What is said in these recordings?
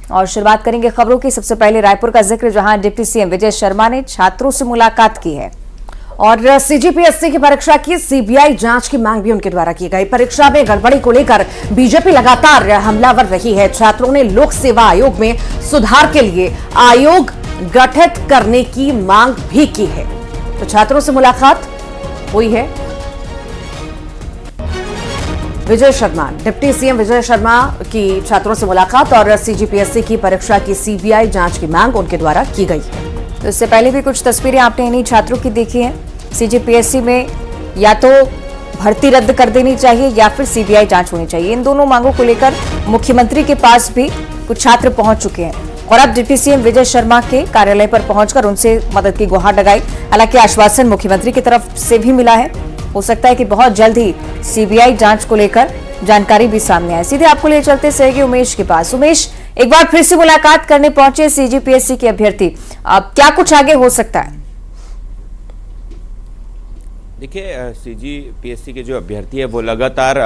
और शुरुआत करेंगे खबरों की। सबसे पहले रायपुर का जिक्र, जहां डिप्टी सीएम विजय शर्मा ने छात्रों से मुलाकात की है और सीजीपीएससी की परीक्षा की सीबीआई जांच की मांग भी उनके द्वारा की गई। परीक्षा में गड़बड़ी को लेकर बीजेपी लगातार हमलावर रही है। छात्रों ने लोक सेवा आयोग में सुधार के लिए आयोग गठित करने की मांग भी की है। तो छात्रों से मुलाकात हुई है। विजय शर्मा, डिप्टी सीएम विजय शर्मा की छात्रों से मुलाकात और सीजीपीएससी की परीक्षा की सीबीआई जांच की मांग उनके द्वारा की गई है। तो इससे पहले भी कुछ तस्वीरें आपने इन्हीं छात्रों की देखी हैं। सीजीपीएससी में या तो भर्ती रद्द कर देनी चाहिए या फिर सीबीआई जांच होनी चाहिए। इन दोनों मांगों को लेकर मुख्यमंत्री के पास भी कुछ छात्र पहुंच चुके हैं और अब डिप्टी सीएम विजय शर्मा के कार्यालय पर पहुंचकर उनसे मदद की गुहार लगाई। हालांकि आश्वासन मुख्यमंत्री की तरफ से भी मिला है। हो सकता है कि बहुत जल्द ही सीबीआई जांच को लेकर जानकारी भी सामने आए। सीधे आपको ले चलते सहयोगी उमेश के पास। उमेश, एक बार फिर से मुलाकात करने पहुंचे सीजीपीएससी के अभ्यर्थी, अब क्या कुछ आगे हो सकता है? देखिए, सीजीपीएससी के जो अभ्यर्थी है वो लगातार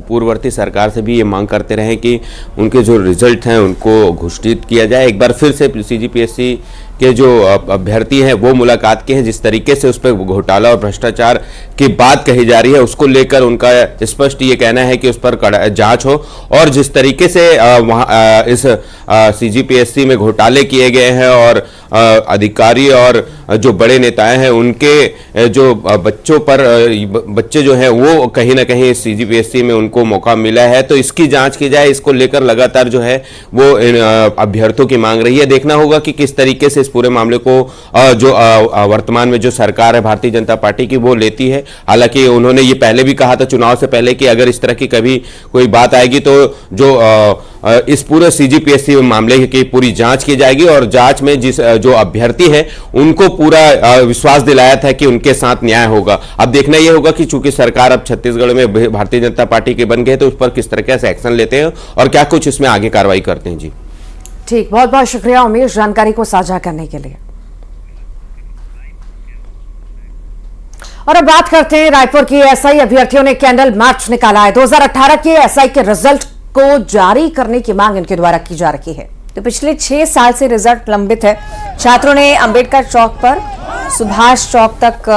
पूर्ववर्ती सरकार से भी ये मांग करते रहे कि उनके जो रिजल्ट हैं उनको घोषित किया जाए। एक बार फिर से सीजीपीएससी के जो अभ्यर्थी हैं वो मुलाकात के हैं। जिस तरीके से उस पर घोटाला और भ्रष्टाचार की बात कही जा रही है उसको लेकर उनका स्पष्ट ये कहना है कि उस पर जांच हो और जिस तरीके से वहाँ इस सीजीपीएससी में घोटाले किए गए हैं और अधिकारी और जो बड़े नेताएं हैं उनके जो बच्चे जो हैं वो कहीं ना कहीं सीजीपीएससी में उनको मौका मिला है, तो इसकी जांच की जाए। इसको लेकर लगातार जो है वो अभ्यर्थियों की मांग रही है। देखना होगा कि किस तरीके से इस पूरे मामले को जो वर्तमान में जो सरकार है भारतीय जनता पार्टी की वो लेती है। हालांकि उन्होंने ये पहले भी कहा था चुनाव से पहले कि अगर इस तरह की कभी कोई बात आएगी तो जो इस पूरे सीजीपीएससी मामले की पूरी जांच की जाएगी और जांच में जो अभ्यर्थी है उनको पूरा विश्वास दिलाया था कि उनके साथ न्याय होगा। अब देखना यह होगा कि चूंकि सरकार अब छत्तीसगढ़ में भारतीय जनता पार्टी के बन गए तो उस पर किस तरह से एक्शन लेते हैं और क्या कुछ इसमें आगे कार्रवाई करते हैं। जी ठीक, बहुत बहुत शुक्रिया उमेश जानकारी को साझा करने के लिए। और अब बात करते हैं रायपुर की। एसआई अभ्यर्थियों ने कैंडल मार्च निकाला है। 2018 के एसआई के रिजल्ट को जारी करने की मांग इनके द्वारा की जा रही है। तो पिछले 6 साल से रिजल्ट लंबित है। छात्रों ने अंबेडकर चौक पर सुभाष चौक तक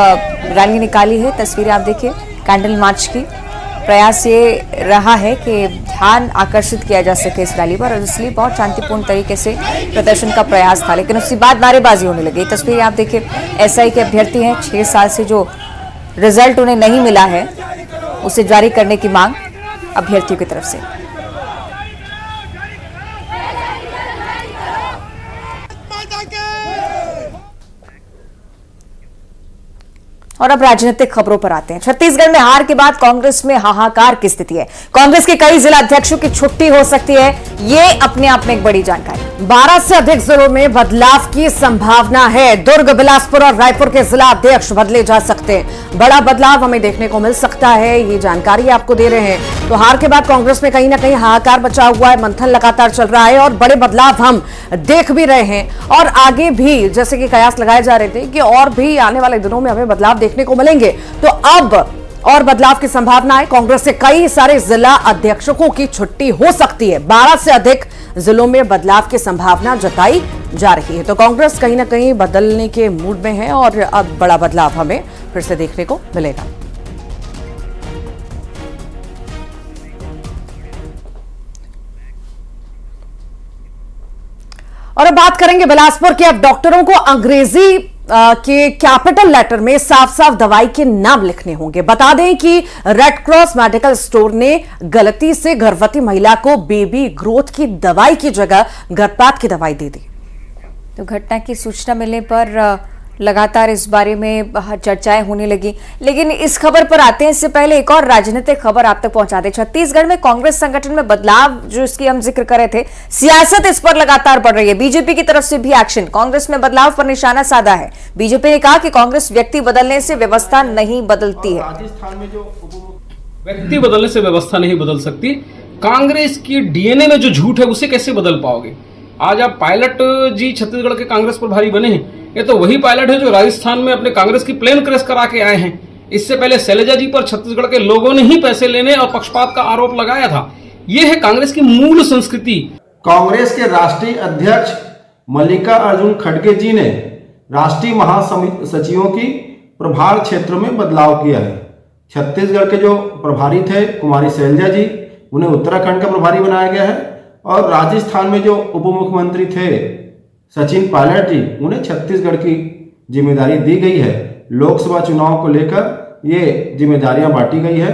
रैली निकाली है। तस्वीरें आप देखिए कैंडल मार्च की। प्रयास ये रहा है कि ध्यान आकर्षित किया जा सके इस रैली पर और इसलिए बहुत शांतिपूर्ण तरीके से प्रदर्शन का प्रयास था, लेकिन उसके बाद नारेबाजी होने लगी। तस्वीरें आप देखिए, एसआई के अभ्यर्थी हैं। 6 साल से जो रिजल्ट उन्हें नहीं मिला है उसे जारी करने की मांग अभ्यर्थियों की तरफ से। और अब राजनीतिक खबरों पर आते हैं। छत्तीसगढ़ में हार के बाद कांग्रेस में हाहाकार की स्थिति है। कांग्रेस के कई जिला अध्यक्षों की छुट्टी हो सकती है, ये अपने आप में एक बड़ी जानकारी। 12 से अधिक जिलों में बदलाव की संभावना है। दुर्ग, बिलासपुर और रायपुर के जिला अध्यक्ष बदले जा सकते हैं। बड़ा बदलाव हमें देखने को मिल सकता है, ये जानकारी आपको दे रहे हैं। तो हार के बाद कांग्रेस में कहीं ना कहीं हाहाकार मचा हुआ है, मंथन लगातार चल रहा है और बड़े बदलाव हम देख भी रहे हैं और आगे भी जैसे कि कयास लगाए जा रहे थे कि और भी आने वाले दिनों में हमें बदलाव देखने को मिलेंगे। तो अब और बदलाव की संभावना है। कांग्रेस से कई सारे जिला अध्यक्षों की छुट्टी हो सकती है। 12 से अधिक जिलों में बदलाव की संभावना जताई जा रही है। तो कांग्रेस कहीं ना कहीं बदलने के मूड में है और अब बड़ा बदलाव हमें फिर से देखने को मिलेगा। और अब बात करेंगे बिलासपुर के। अब डॉक्टरों को अंग्रेजी के कैपिटल लेटर में साफ साफ दवाई के नाम लिखने होंगे। बता दें कि रेड क्रॉस मेडिकल स्टोर ने गलती से गर्भवती महिला को बेबी ग्रोथ की दवाई की जगह गर्भपात की दवाई दे दी। तो घटना की सूचना मिलने पर लगातार इस बारे में चर्चाएं होने लगी। लेकिन इस खबर पर आते हैं, इससे पहले एक और राजनीतिक खबर आप तक पहुंचाते। छत्तीसगढ़ में कांग्रेस संगठन में बदलाव जो इसकी हम जिक्र कर रहे थे, सियासत इस पर लगातार बढ़ रही है। बीजेपी की तरफ से भी एक्शन, कांग्रेस में बदलाव पर निशाना साधा है। बीजेपी ने कहा कि कांग्रेस व्यक्ति बदलने से व्यवस्था नहीं बदलती है। राजस्थान में जो व्यक्ति बदलने से व्यवस्था नहीं बदल सकती। कांग्रेस की डीएनए में जो झूठ है उसे कैसे बदल पाओगे? आज आप पायलट जी छत्तीसगढ़ के कांग्रेस पर भारी बने हैं। ये तो वही पायलट है जो राजस्थान में अपने कांग्रेस की प्लेन क्रैश करा के आए हैं। इससे पहले शैलजा जी पर छत्तीसगढ़ के लोगों ने ही पैसे लेने और पक्षपात का आरोप लगाया था। ये है कांग्रेस की मूल संस्कृति। कांग्रेस के राष्ट्रीय अध्यक्ष मल्लिका अर्जुन खड़गे जी ने राष्ट्रीय महासचिवों की प्रभार क्षेत्र में बदलाव किया है। छत्तीसगढ़ के जो प्रभारी थे कुमारी शैलजा जी, उन्हें उत्तराखंड का प्रभारी बनाया गया है और राजस्थान में जो उप मुख्यमंत्री थे सचिन पायलट जी, उन्हें छत्तीसगढ़ की जिम्मेदारी दी गई है। लोकसभा चुनाव को लेकर ये जिम्मेदारियां बांटी गई है।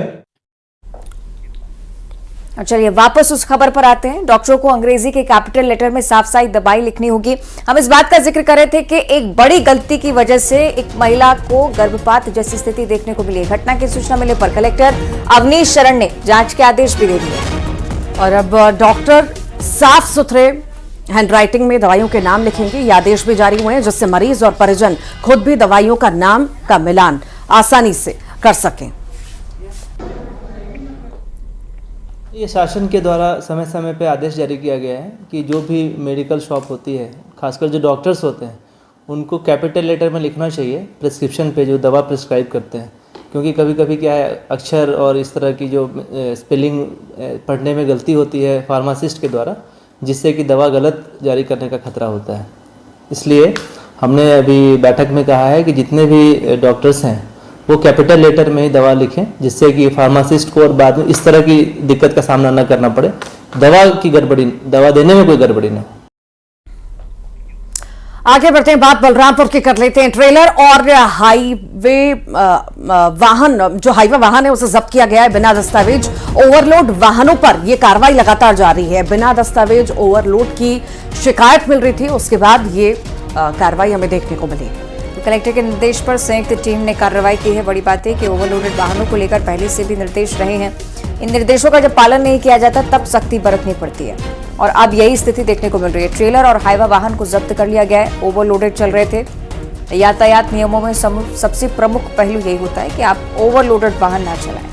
और चलिए वापस उस खबर पर आते हैं। डॉक्टरों को अंग्रेजी के कैपिटल लेटर में साफ साफ दवाई लिखनी होगी। हम इस बात का जिक्र कर रहे थे कि एक बड़ी गलती की वजह से एक महिला को गर्भपात जैसी स्थिति देखने को मिली। घटना की सूचना मिलने पर कलेक्टर अवनीश शरण ने जांच के आदेश भी दे दिए और अब डॉक्टर साफ सुथरे हैंडराइटिंग में दवाइयों के नाम लिखेंगे। ये आदेश भी जारी हुए हैं जिससे मरीज और परिजन खुद भी दवाइयों का नाम का मिलान आसानी से कर सकें। ये शासन के द्वारा समय समय पे आदेश जारी किया गया है कि जो भी मेडिकल शॉप होती है, खासकर जो डॉक्टर्स होते हैं, उनको कैपिटल लेटर में लिखना चाहिए प्रिस्क्रिप्शन पे जो दवा प्रिस्क्राइब करते हैं। क्योंकि कभी कभी क्या है, अक्षर और इस तरह की जो स्पेलिंग पढ़ने में गलती होती है फार्मासिस्ट के द्वारा, जिससे कि दवा गलत जारी करने का खतरा होता है। इसलिए हमने अभी बैठक में कहा है कि जितने भी डॉक्टर्स हैं वो कैपिटल लेटर में ही दवा लिखें, जिससे कि फार्मासिस्ट को और बाद में इस तरह की दिक्कत का सामना न करना पड़े, दवा देने में कोई गड़बड़ी न हो। आगे बढ़ते हैं, बात बलरामपुर की कर लेते हैं। ट्रेलर और हाईवे वाहन, जो हाईवे वाहन है उसे जब्त किया गया है बिना दस्तावेज। ओवरलोड वाहनों पर यह कार्रवाई लगातार जारी है। बिना दस्तावेज ओवरलोड की शिकायत मिल रही थी, उसके बाद ये कार्रवाई हमें देखने को मिली। तो कलेक्टर के निर्देश पर संयुक्त टीम ने कार्रवाई की है। बड़ी बात है कि ओवरलोडेड वाहनों को लेकर पहले से भी निर्देश रहे हैं। इन निर्देशों का जब पालन नहीं किया जाता तब सख्ती बरतनी पड़ती है और अब यही स्थिति देखने को मिल रही है। ट्रेलर और हाईवा वाहन को जब्त कर लिया गया है। ओवरलोडेड चल रहे थे। यातायात नियमों में सबसे प्रमुख पहलू यही होता है कि आप ओवरलोडेड वाहन ना चलाएं।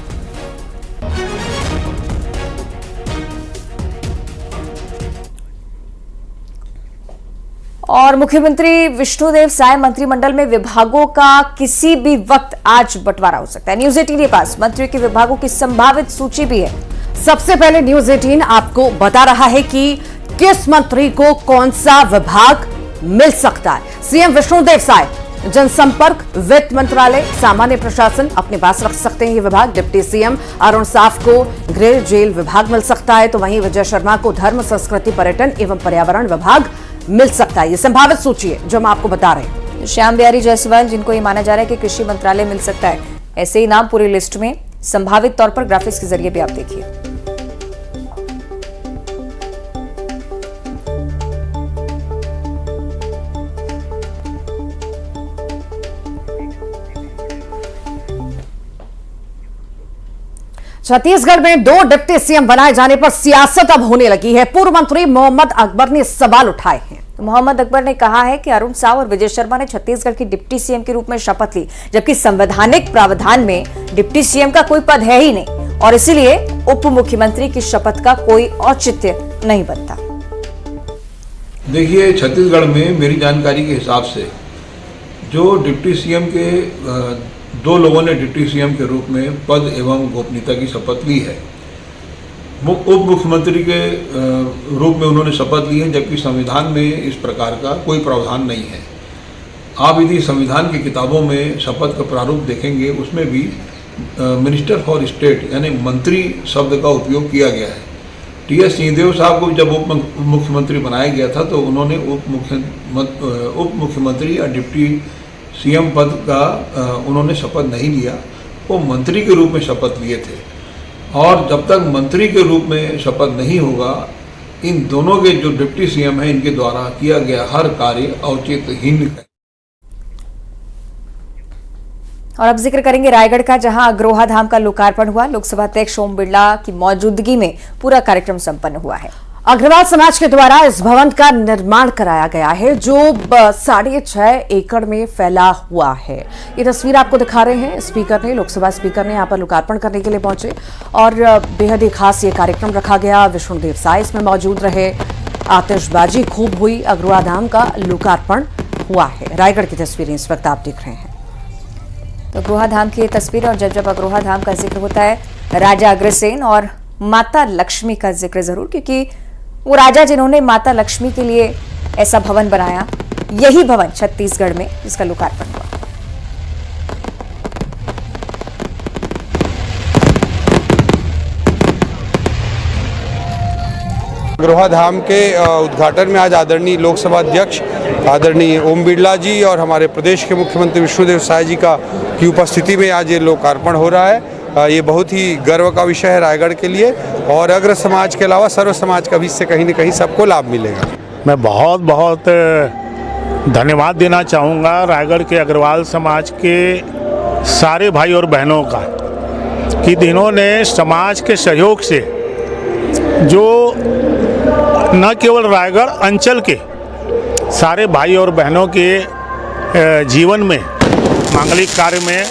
और मुख्यमंत्री विष्णुदेव साय मंत्रिमंडल में विभागों का किसी भी वक्त आज बंटवारा हो सकता है। न्यूज 18 के पास मंत्रियों के विभागों की संभावित सूची भी है। सबसे पहले न्यूज 18 आपको बता रहा है कि किस मंत्री को कौन सा विभाग मिल सकता है। सीएम विष्णुदेव साय जनसंपर्क, वित्त मंत्रालय, सामान्य प्रशासन अपने पास रख सकते हैं ये विभाग। डिप्टी सीएम अरुण साफ को गृह जेल विभाग मिल सकता है, तो वहीं विजय शर्मा को धर्म, संस्कृति, पर्यटन एवं पर्यावरण विभाग मिल सकता है। ये संभावित सूची है जो हम आपको बता रहे हैं। श्याम बिहारी जायसवाल, जिनको ये माना जा रहा है कि कृषि मंत्रालय मिल सकता है, ऐसे ही नाम पूरी लिस्ट में संभावित तौर पर ग्राफिक्स के जरिए भी आप देखिए। छत्तीसगढ़ में 2 डिप्टी सीएम बनाए जाने पर सियासत अब होने लगी है। पूर्व मंत्री मोहम्मद अकबर ने सवाल उठाए हैं। मोहम्मद अकबर ने कहा है कि अरुण साव और विजय शर्मा ने छत्तीसगढ़ की डिप्टी सीएम के रूप में शपथ ली, जबकि संवैधानिक प्रावधान में डिप्टी सीएम का कोई पद है ही नहीं और इसीलिए उप मुख्यमंत्री की शपथ का कोई औचित्य नहीं बनता। देखिए, छत्तीसगढ़ में मेरी जानकारी के हिसाब से जो डिप्टी सीएम के 2 लोगों ने डिप्टी सीएम के रूप में पद एवं गोपनीयता की शपथ ली है। उप मुख्यमंत्री के रूप में उन्होंने शपथ ली है, जबकि संविधान में इस प्रकार का कोई प्रावधान नहीं है। आप यदि संविधान की किताबों में शपथ का प्रारूप देखेंगे, उसमें भी मिनिस्टर फॉर स्टेट यानी मंत्री शब्द का उपयोग किया गया है। टी.एस. सिंहदेव साहब को जब उप मुख्यमंत्री बनाया गया था तो उन्होंने उप मुख्यमंत्री या डिप्टी सीएम पद का उन्होंने शपथ नहीं लिया, वो मंत्री के रूप में शपथ लिए थे। और जब तक मंत्री के रूप में शपथ नहीं होगा, इन दोनों के जो डिप्टी सीएम हैं इनके द्वारा किया गया हर कार्य औचित्यहीन है। और अब जिक्र करेंगे रायगढ़ का, जहां अग्रोहा धाम का लोकार्पण हुआ। लोकसभा अध्यक्ष ओम बिरला की मौजूदगी में पूरा कार्यक्रम संपन्न हुआ है। अग्रवाल समाज के द्वारा इस भवन का निर्माण कराया गया है जो 6.5 एकड़ में फैला हुआ है। ये तस्वीर आपको दिखा रहे हैं स्पीकर ने, लोकसभा स्पीकर ने यहाँ पर लोकार्पण करने के लिए पहुंचे और बेहद ही खास ये कार्यक्रम रखा गया। विष्णुदेव साय इसमें मौजूद रहे, आतिशबाजी खूब हुई, अग्रवाल धाम का लोकार्पण हुआ है। रायगढ़ की तस्वीरें इस वक्त आप देख रहे हैं। तो अग्रोहा धाम की ये तस्वीर, और जब अग्रोहा धाम का जिक्र होता है राजा अग्रसेन और माता लक्ष्मी का जिक्र जरूर, क्योंकि वो राजा जिन्होंने माता लक्ष्मी के लिए ऐसा भवन बनाया, यही भवन छत्तीसगढ़ में इसका लोकार्पण हुआ। अग्रवा धाम के उद्घाटन में आज आदरणीय लोकसभा अध्यक्ष आदरणीय ओम बिरला जी और हमारे प्रदेश के मुख्यमंत्री विष्णुदेव साय जी की उपस्थिति में आज ये लोकार्पण हो रहा है। ये बहुत ही गर्व का विषय है रायगढ़ के लिए और अग्र समाज के अलावा सर्व समाज का भी इससे कहीं न कहीं सबको लाभ मिलेगा। मैं बहुत बहुत धन्यवाद देना चाहूँगा रायगढ़ के अग्रवाल समाज के सारे भाई और बहनों का कि इन्होंने समाज के सहयोग से जो न केवल रायगढ़ अंचल के सारे भाई और बहनों के जीवन में मांगलिक कार्य में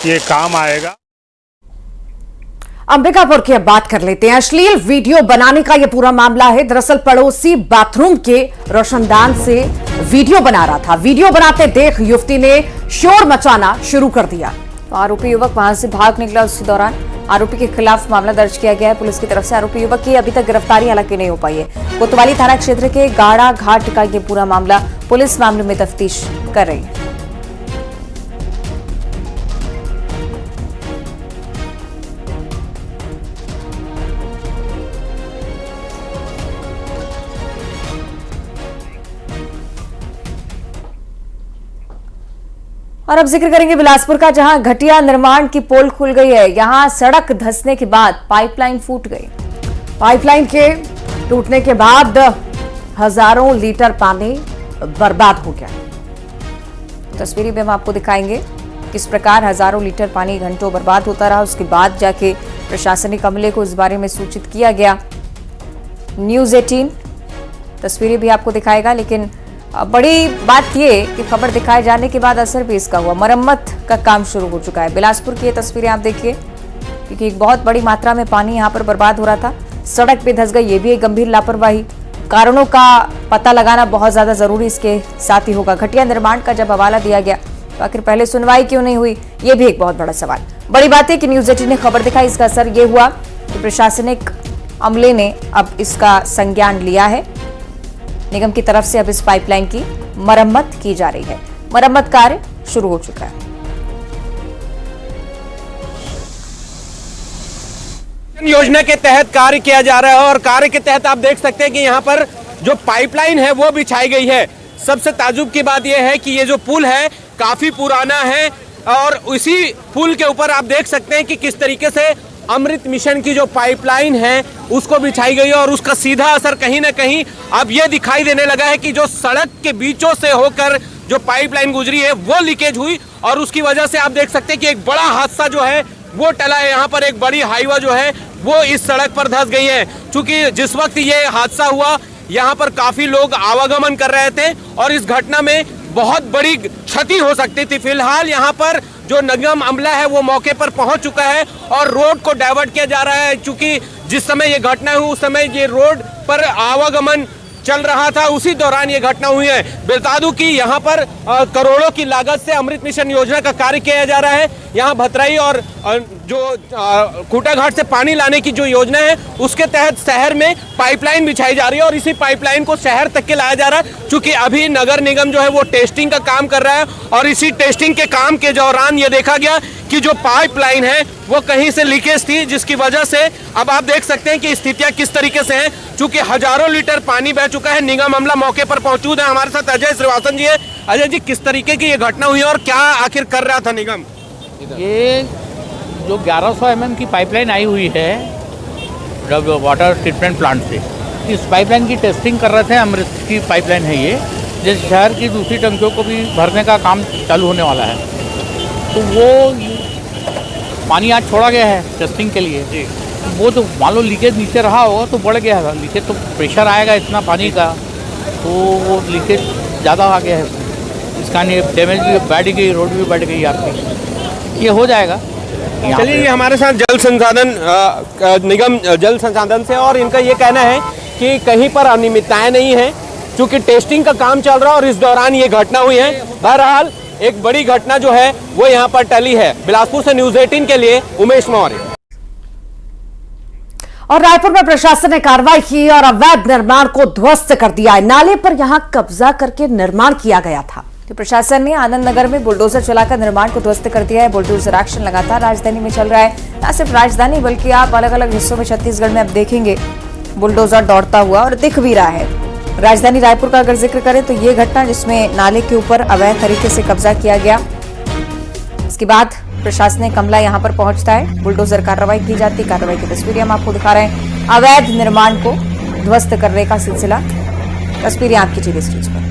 ये काम आएगा। अंबिकापुर की अब बात कर लेते हैं। अश्लील वीडियो बनाने का यह पूरा मामला है। दरअसल पड़ोसी बाथरूम के रोशनदान से वीडियो बना रहा था। वीडियो बनाते देख युवती ने शोर मचाना शुरू कर दिया। तो आरोपी युवक वहां से भाग निकला। उसी दौरान आरोपी के खिलाफ मामला दर्ज किया गया है पुलिस की तरफ से। आरोपी युवक की अभी तक गिरफ्तारी हालांकि नहीं हो पाई है। कोतवाली थाना क्षेत्र के गाड़ा घाट का यह पूरा मामला, पुलिस मामले में तफ्तीश कर रही है। और अब जिक्र करेंगे बिलासपुर का, जहां घटिया निर्माण की पोल खुल गई है। यहां सड़क धंसने के बाद पाइपलाइन फूट गई। पाइपलाइन के टूटने के बाद हजारों लीटर पानी बर्बाद हो गया। तस्वीरें भी हम आपको दिखाएंगे किस प्रकार हजारों लीटर पानी घंटों बर्बाद होता रहा। उसके बाद जाके प्रशासनिक अमले को इस बारे में सूचित किया गया। न्यूज़ 18 तस्वीरें भी आपको दिखाएगा, लेकिन बड़ी बात यह कि खबर दिखाए जाने के बाद असर भी इसका हुआ। मरम्मत का काम शुरू हो चुका है। बिलासपुर की ये तस्वीरें आप देखिए, क्योंकि एक बहुत बड़ी मात्रा में पानी यहां पर बर्बाद हो रहा था। सड़क पे धंस गई, ये भी एक गंभीर लापरवाही। कारणों का पता लगाना बहुत ज्यादा जरूरी इसके साथ ही होगा। घटिया निर्माण का जब हवाला दिया गया तो आखिर पहले सुनवाई क्यों नहीं हुई, ये भी एक बहुत बड़ा सवाल। बड़ी बात है कि न्यूज़ 18 ने खबर दिखाई। इसका असर ये हुआ कि प्रशासनिक अमले ने अब इसका संज्ञान लिया है। निगम की तरफ से अब इस पाइपलाइन की मरम्मत की जा रही है। मरम्मत कार्य शुरू हो चुका है। योजना के तहत कार्य किया जा रहा है और कार्य के तहत आप देख सकते हैं कि यहाँ पर जो पाइपलाइन है वो बिछाई गई है। सबसे ताजुब की बात यह है कि ये जो पुल है काफी पुराना है और उसी पुल के ऊपर आप देख सकते हैं कि किस तरीके से अमृत मिशन की जो पाइपलाइन है उसको बिछाई गई है और उसका सीधा असर कहीं ना कहीं अब ये दिखाई देने लगा है कि जो सड़क के बीचों से होकर जो पाइपलाइन गुजरी है वो लीकेज हुई और उसकी वजह से आप देख सकते हैं कि एक बड़ा हादसा जो है वो टला है। यहाँ पर एक बड़ी हाईवा जो है वो इस सड़क पर धंस गई है। चूंकि जिस वक्त ये हादसा हुआ यहाँ पर काफी लोग आवागमन कर रहे थे और इस घटना में बहुत बड़ी क्षति हो सकती थी। फिलहाल यहाँ पर जो निगम अमला है वो मौके पर पहुंच चुका है और रोड को डाइवर्ट किया जा रहा है। चूंकि जिस समय ये घटना हुई उस समय ये रोड पर आवागमन चल रहा था, उसी दौरान ये घटना हुई है। बता दूं कि यहाँ पर करोड़ों की लागत से अमृत मिशन योजना का कार्य किया जा रहा है। यहाँ भतराई और जो खूटाघाट से पानी लाने की जो योजना है उसके तहत शहर में पाइपलाइन बिछाई जा रही है और इसी पाइपलाइन को शहर तक के लाया जा रहा है। चूंकि अभी नगर निगम जो है वो टेस्टिंग का काम कर रहा है और इसी टेस्टिंग के काम के दौरान ये देखा गया कि जो पाइपलाइन है वो कहीं से लीकेज थी, जिसकी वजह से अब आप देख सकते हैं कि स्थितियां किस तरीके से हैं। चूंकि हजारों लीटर पानी बह चुका है। निगम अमला मौके पर मौजूद है। हमारे साथ अजय श्रीवास्तव जी है। अजय जी, किस तरीके की ये घटना हुई और क्या आखिर कर रहा था निगम? ये जो 1100 mm की पाइपलाइन आई हुई है वाटर ट्रीटमेंट प्लांट से, इस पाइपलाइन की टेस्टिंग कर रहे थे। अमृत की पाइपलाइन है ये, जिस शहर की दूसरी टंकियों को भी भरने का काम चालू होने वाला है। तो वो पानी आज छोड़ा गया है टेस्टिंग के लिए। वो तो मान लो लीकेज नीचे रहा होगा तो बढ़ गया है लीकेज, तो प्रेशर आएगा इतना पानी का तो वो लीकेज ज़्यादा आ गया है। इसका नहीं डैमेज भी बैठ गई, रोड भी बैठ गई आपकी, ये हो जाएगा। चलिए, हमारे साथ जल संसाधन निगम जल संसाधन से और इनका ये कहना है कि कहीं पर अनियमितताएं नहीं है, क्योंकि टेस्टिंग का काम चल रहा है और इस दौरान ये घटना हुई है। बहरहाल एक बड़ी घटना जो है वो यहाँ पर टली है। बिलासपुर से न्यूज़ 18 के लिए उमेश मौर्य। और रायपुर में प्रशासन ने कार्रवाई की और अवैध निर्माण को ध्वस्त कर दिया है। नाले पर यहां कब्जा करके निर्माण किया गया था। तो प्रशासन ने आनंद नगर में बुलडोजर चलाकर निर्माण को ध्वस्त कर दिया है। बुलडोजर एक्शन लगातार राजधानी में चल रहा है। न सिर्फ राजधानी बल्कि आप अलग अलग हिस्सों में छत्तीसगढ़ में अब देखेंगे बुलडोजर दौड़ता हुआ और दिख भी रहा है। राजधानी रायपुर का अगर जिक्र करें तो ये घटना जिसमें नाले के ऊपर अवैध तरीके से कब्जा किया गया, इसके बाद प्रशासनिक अमला यहां पर पहुंचता है, बुलडोजर कार्रवाई की जाती है। कार्रवाई की तस्वीरें हम आपको दिखा रहे हैं। अवैध निर्माण को ध्वस्त करने का सिलसिला, तस्वीरें आपकी टीवी स्क्रीन पर।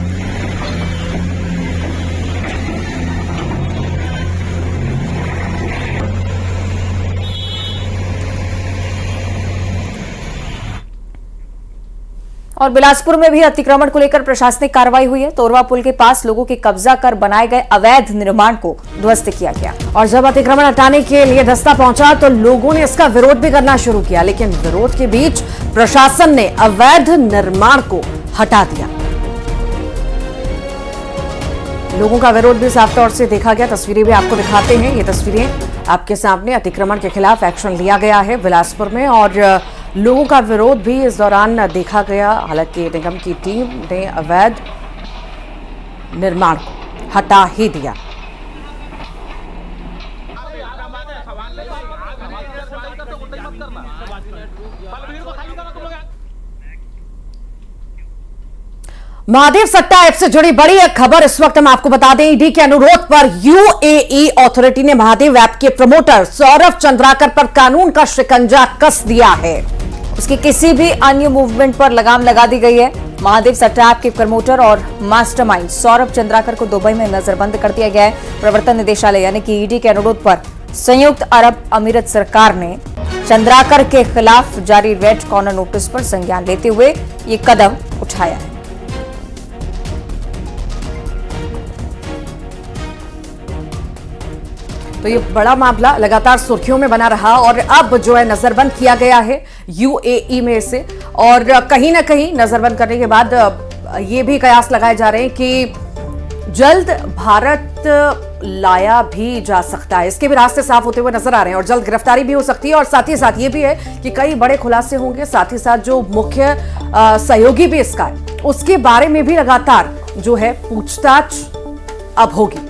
और बिलासपुर में भी अतिक्रमण को लेकर प्रशासनिक कार्रवाई हुई है। तोरवा पुल के पास लोगों के कब्जा कर बनाए गए अवैध निर्माण को ध्वस्त किया गया। और जब अतिक्रमण हटाने के लिए दस्ता पहुंचा तो लोगों ने इसका विरोध भी करना शुरू किया, लेकिन विरोध के बीच प्रशासन ने अवैध निर्माण को हटा दिया। लोगों का विरोध भी साफ तौर से देखा गया। तस्वीरें भी आपको दिखाते हैं। ये तस्वीरें आपके सामने। अतिक्रमण के खिलाफ एक्शन लिया गया है बिलासपुर में और लोगों का विरोध भी इस दौरान देखा गया। हालांकि निगम की टीम ने अवैध निर्माण को हटा ही दिया। महादेव सट्टा ऐप से जुड़ी बड़ी एक खबर इस वक्त हम आपको बता दें। ईडी के अनुरोध पर यूएई अथॉरिटी ने महादेव ऐप के प्रमोटर सौरभ चंद्राकर पर कानून का शिकंजा कस दिया है। उसके किसी भी अन्य मूवमेंट पर लगाम लगा दी गई है। महादेव सट्टा ऐप के प्रमोटर और मास्टरमाइंड सौरभ चंद्राकर को दुबई में नजरबंद कर दिया गया है। प्रवर्तन निदेशालय यानी कि ईडी के अनुरोध पर संयुक्त अरब अमीरत सरकार ने चंद्राकर के खिलाफ जारी रेड कॉर्नर नोटिस पर संज्ञान लेते हुए ये कदम उठाया है। तो ये बड़ा मामला लगातार सुर्खियों में बना रहा और अब जो है नजरबंद किया गया है यूएई में से। और कहीं ना कहीं नजरबंद करने के बाद ये भी कयास लगाए जा रहे हैं कि जल्द भारत लाया भी जा सकता है। इसके भी रास्ते साफ होते हुए नजर आ रहे हैं और जल्द गिरफ्तारी भी हो सकती है। और साथ ही साथ ये भी है कि कई बड़े खुलासे होंगे। साथ ही साथ जो मुख्य सहयोगी भी इसका है उसके बारे में भी लगातार जो है पूछताछ अब होगी।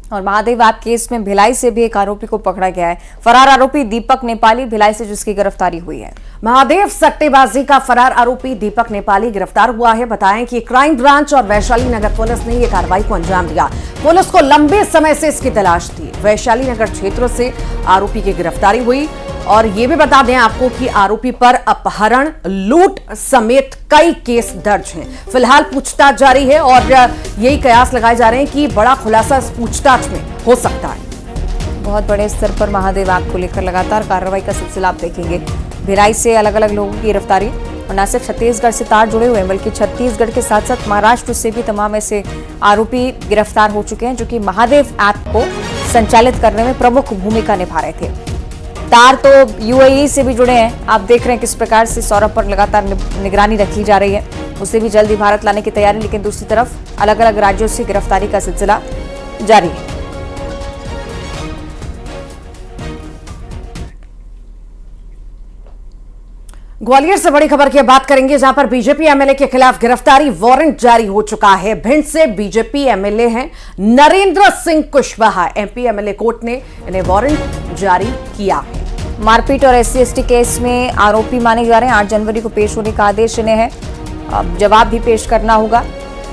और महादेव ऐप केस में भिलाई से भी एक आरोपी को पकड़ा गया है। फरार आरोपी दीपक नेपाली भिलाई से जिसकी गिरफ्तारी हुई है। महादेव सट्टेबाजी का फरार आरोपी दीपक नेपाली गिरफ्तार हुआ है। बताएं कि क्राइम ब्रांच और वैशाली नगर पुलिस ने यह कार्रवाई को अंजाम दिया। पुलिस को लंबे समय से इसकी तलाश थी। वैशाली नगर क्षेत्र से आरोपी की गिरफ्तारी हुई और ये भी बता दें आपको कि आरोपी पर अपहरण, लूट समेत कई केस दर्ज हैं। फिलहाल पूछताछ जारी है और यही कयास लगाए जा रहे हैं कि बड़ा खुलासा इस पूछताछ में हो सकता है। बहुत बड़े स्तर पर महादेव ऐप को लेकर लगातार कार्रवाई का सिलसिला आप देखेंगे। भिलाई से अलग अलग लोगों की गिरफ्तारी और न सिर्फ छत्तीसगढ़ से तार जुड़े हुए हैं बल्कि छत्तीसगढ़ के साथ साथ महाराष्ट्र से भी तमाम ऐसे आरोपी गिरफ्तार हो चुके हैं जो कि महादेव ऐप को संचालित करने में प्रमुख भूमिका निभा रहे थे। तार तो यूएई से भी जुड़े हैं। आप देख रहे हैं किस प्रकार से सौरभ पर लगातार निगरानी रखी जा रही है। उसे भी जल्दी भारत लाने की तैयारी, लेकिन दूसरी तरफ अलग अलग राज्यों से गिरफ्तारी का सिलसिला जारी है। ग्वालियर से बड़ी खबर की बात करेंगे जहां पर बीजेपी एमएलए के खिलाफ गिरफ्तारी वारंट जारी हो चुका है। भिंड से बीजेपी एमएलए हैं Narendra Singh Kushwaha. MP MLA court ने इन्हें वारंट जारी किया है। मारपीट और SC/ST केस में आरोपी माने जा रहे हैं। 8 जनवरी को पेश होने का आदेश इन्हें है। अब जवाब भी पेश करना होगा,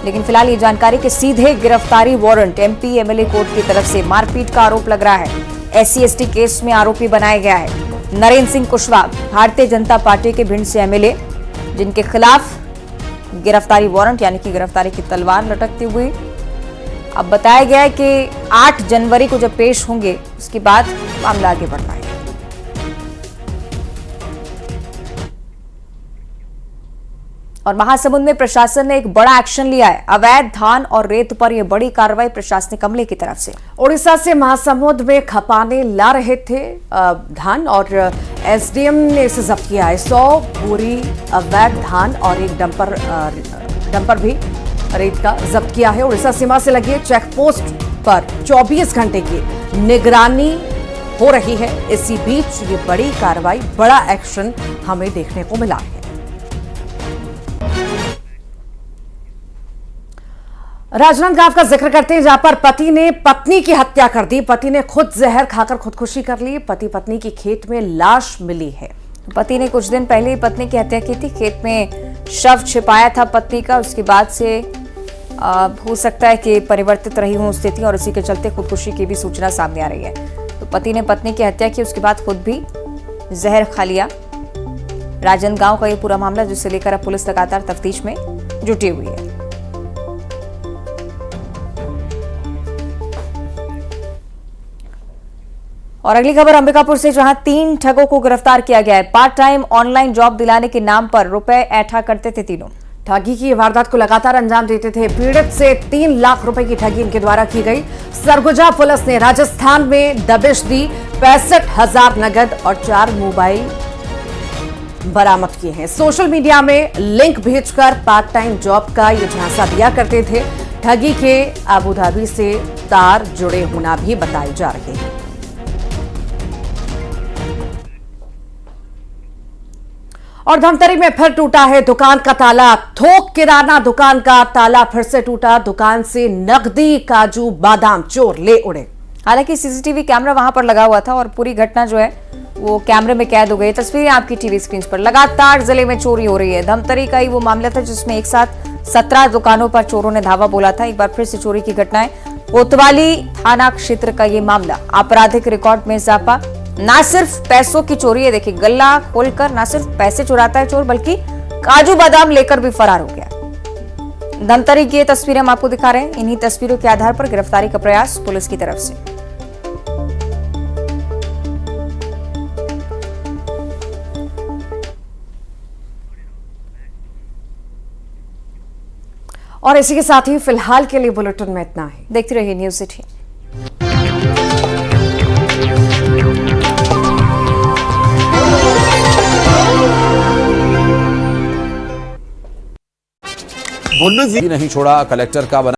लेकिन फिलहाल ये जानकारी कि सीधे गिरफ्तारी वारंट एमपी एमएलए कोर्ट की तरफ से मारपीट का आरोप लग रहा है। SC/ST केस में आरोपी बनाया गया है नरेंद्र सिंह कुशवाहा, भारतीय जनता पार्टी के भिंड से एमएलए, जिनके खिलाफ गिरफ्तारी वारंट यानी कि गिरफ्तारी की तलवार लटकती हुई। अब बताया गया है कि 8 जनवरी को जब पेश होंगे उसके बाद मामला आगे बढ़ना है। और महासमुंद में प्रशासन ने एक बड़ा एक्शन लिया है। अवैध धान और रेत पर यह बड़ी कार्रवाई प्रशासनिक अमले की तरफ से। उड़ीसा से महासमुंद में खपाने ला रहे थे धान और एसडीएम ने इसे जब्त किया है। 100 बोरी अवैध धान और एक डंपर भी रेत का जब्त किया है। उड़ीसा सीमा से लगे चेक पोस्ट पर 24 घंटे की निगरानी हो रही है। इसी बीच ये बड़ी कार्रवाई, बड़ा एक्शन हमें देखने को मिला है। राजनांदगांव का जिक्र करते हैं, जहां पर पति ने पत्नी की हत्या कर दी। पति ने खुद जहर खाकर खुदकुशी कर ली। पति पत्नी की खेत में लाश मिली है। पति ने कुछ दिन पहले ही पत्नी की हत्या की थी। खेत में शव छिपाया था पत्नी का। उसके बाद से हो सकता है कि परिवर्तित रही हो स्थिति और इसी के चलते खुदकुशी की भी सूचना सामने आ रही है। तो पति ने पत्नी की हत्या की, उसके बाद खुद भी जहर खा लिया। राजनांदगांव का ये पूरा मामला, जिसे लेकर अब पुलिस लगातार तफ्तीश में जुटी हुई है। और अगली खबर अंबिकापुर से, जहां 3 ठगों को गिरफ्तार किया गया है। पार्ट टाइम ऑनलाइन जॉब दिलाने के नाम पर रुपए ऐंठा करते थे तीनों। ठगी की वारदात को लगातार अंजाम देते थे। पीड़ित से 3 लाख रुपए की ठगी इनके द्वारा की गई। सरगुजा पुलिस ने राजस्थान में दबिश दी। 65,000 नगद और 4 मोबाइल बरामद किए हैं। सोशल मीडिया में लिंक भेजकर पार्ट टाइम जॉब का ये झांसा दिया करते थे। ठगी के अबुधाबी से तार जुड़े होना भी बताए जा रहे हैं। और धमतरी में फिर टूटा है दुकान का ताला। थोक किराना दुकान का ताला फिर से टूटा। दुकान से नकदी, काजू, बादाम चोर ले उड़े। हालांकि सीसीटीवी कैमरा वहां पर लगा हुआ था और पूरी घटना जो है वो कैमरे में कैद हो गई। तस्वीरें आपकी टीवी स्क्रीन पर। लगातार जिले में चोरी हो रही है। धमतरी का ही वो मामला था जिसमें एक साथ 17 दुकानों पर चोरों ने धावा बोला था। एक बार फिर से चोरी की घटनाएं। कोतवाली थाना क्षेत्र का ये मामला। आपराधिक रिकॉर्ड में इजाफा। ना सिर्फ पैसों की चोरी है, देखिए गल्ला खोलकर ना सिर्फ पैसे चुराता है चोर, बल्कि काजू बादाम लेकर भी फरार हो गया। धमतरी की ये तस्वीरें हम आपको दिखा रहे हैं। इन्हीं तस्वीरों के आधार पर गिरफ्तारी का प्रयास पुलिस की तरफ से। और इसी के साथ ही फिलहाल के लिए बुलेटिन में इतना है। देखते रहिए न्यूज़ सिटी। नहीं छोड़ा, कलेक्टर का बना